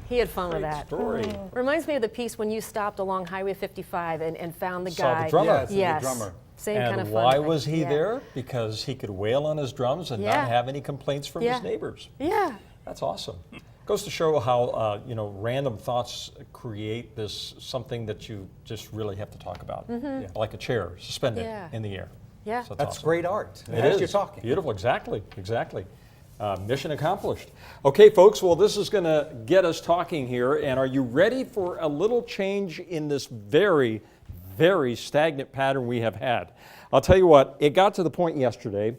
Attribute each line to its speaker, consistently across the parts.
Speaker 1: He had fun with
Speaker 2: Great
Speaker 1: that.
Speaker 2: story.
Speaker 1: Reminds me of the piece when you stopped along Highway 55 and found the
Speaker 2: Saw
Speaker 1: guy.
Speaker 2: the drummer.
Speaker 1: Yes.
Speaker 3: The drummer.
Speaker 1: Same
Speaker 2: And
Speaker 1: kind of fun.
Speaker 2: why was he
Speaker 1: Yeah.
Speaker 2: there? Because he could wail on his drums and
Speaker 1: Yeah.
Speaker 2: not have any complaints from
Speaker 1: Yeah.
Speaker 2: his neighbors.
Speaker 1: Yeah.
Speaker 2: That's awesome. Goes to show how random thoughts create this something that you just really have to talk about, like a chair suspended
Speaker 1: Yeah.
Speaker 2: in the air.
Speaker 1: Yeah.
Speaker 2: So
Speaker 3: That's
Speaker 2: awesome.
Speaker 3: great art.
Speaker 2: It
Speaker 3: As
Speaker 2: is.
Speaker 3: you're talking.
Speaker 2: Beautiful, exactly. Mission accomplished. Okay, folks, well, this is going to get us talking here, and are you ready for a little change in this very, very stagnant pattern we have had? I'll tell you what, it got to the point yesterday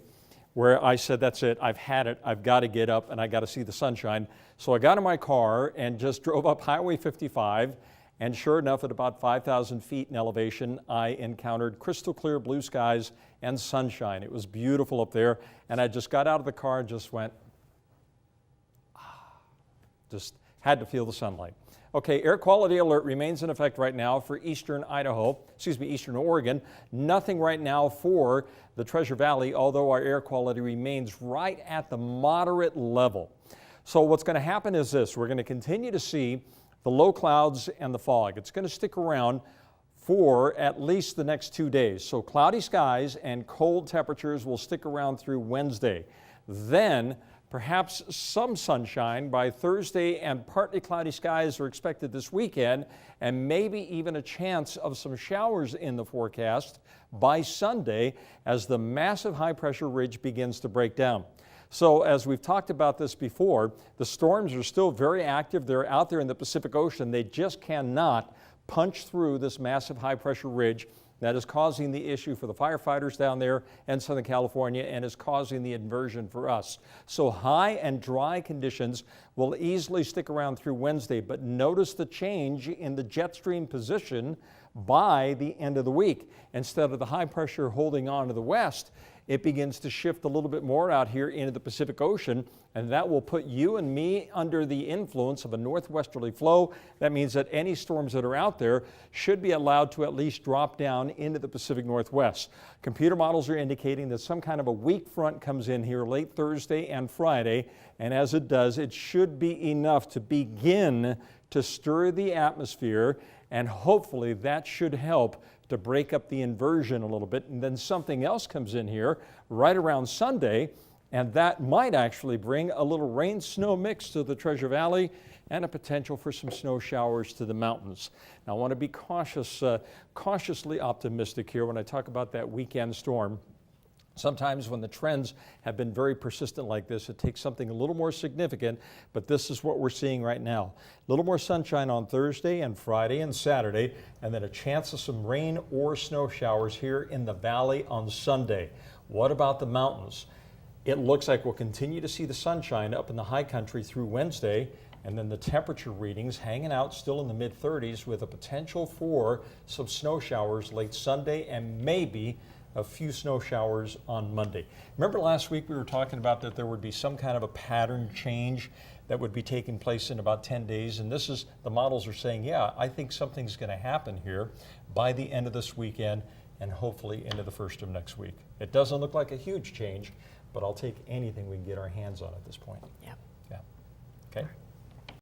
Speaker 2: where I said, that's it, I've had it, I've got to get up and I got to see the sunshine. So I got in my car and just drove up Highway 55, and sure enough, at about 5,000 feet in elevation, I encountered crystal clear blue skies and sunshine. It was beautiful up there, and I just got out of the car and just went, just had to feel the sunlight. Okay, air quality alert remains in effect right now for eastern Oregon. Nothing right now for the Treasure Valley, although our air quality remains right at the moderate level. So what's going to happen is this: we're going to continue to see the low clouds and the fog. It's going to stick around for at least the next 2 days. So cloudy skies and cold temperatures will stick around through Wednesday. Then perhaps some sunshine by Thursday, and partly cloudy skies are expected this weekend, and maybe even a chance of some showers in the forecast by Sunday as the massive high pressure ridge begins to break down. So as we've talked about this before, the storms are still very active. They're out there in the Pacific Ocean. They just cannot punch through this massive high pressure ridge that is causing the issue for the firefighters down there in Southern California and is causing the inversion for us. So high and dry conditions will easily stick around through Wednesday, but notice the change in the jet stream position by the end of the week. Instead of the high pressure holding on to the west, it begins to shift a little bit more out here into the Pacific Ocean, and that will put you and me under the influence of a northwesterly flow. That means that any storms that are out there should be allowed to at least drop down into the Pacific Northwest. Computer models are indicating that some kind of a weak front comes in here late Thursday and Friday, and as it does, it should be enough to begin to stir the atmosphere, and hopefully that should help to break up the inversion a little bit. And then something else comes in here right around Sunday, and that might actually bring a little rain-snow mix to the Treasure Valley and a potential for some snow showers to the mountains. Now, I want to be cautiously optimistic here when I talk about that weekend storm. Sometimes when the trends have been very persistent like this, it takes something a little more significant, but this is what we're seeing right now. A little more sunshine on Thursday and Friday and Saturday, and then a chance of some rain or snow showers here in the valley on Sunday. What about the mountains? It looks like we'll continue to see the sunshine up in the high country through Wednesday, and then the temperature readings hanging out still in the mid-30s with a potential for some snow showers late Sunday and maybe a few snow showers on Monday. Remember last week we were talking about that there would be some kind of a pattern change that would be taking place in about 10 days, and this is, the models are saying, yeah, I think something's going to happen here by the end of this weekend and hopefully into the first of next week. It doesn't look like a huge change, but I'll take anything we can get our hands on at this point.
Speaker 1: Yeah.
Speaker 2: Yeah. Okay.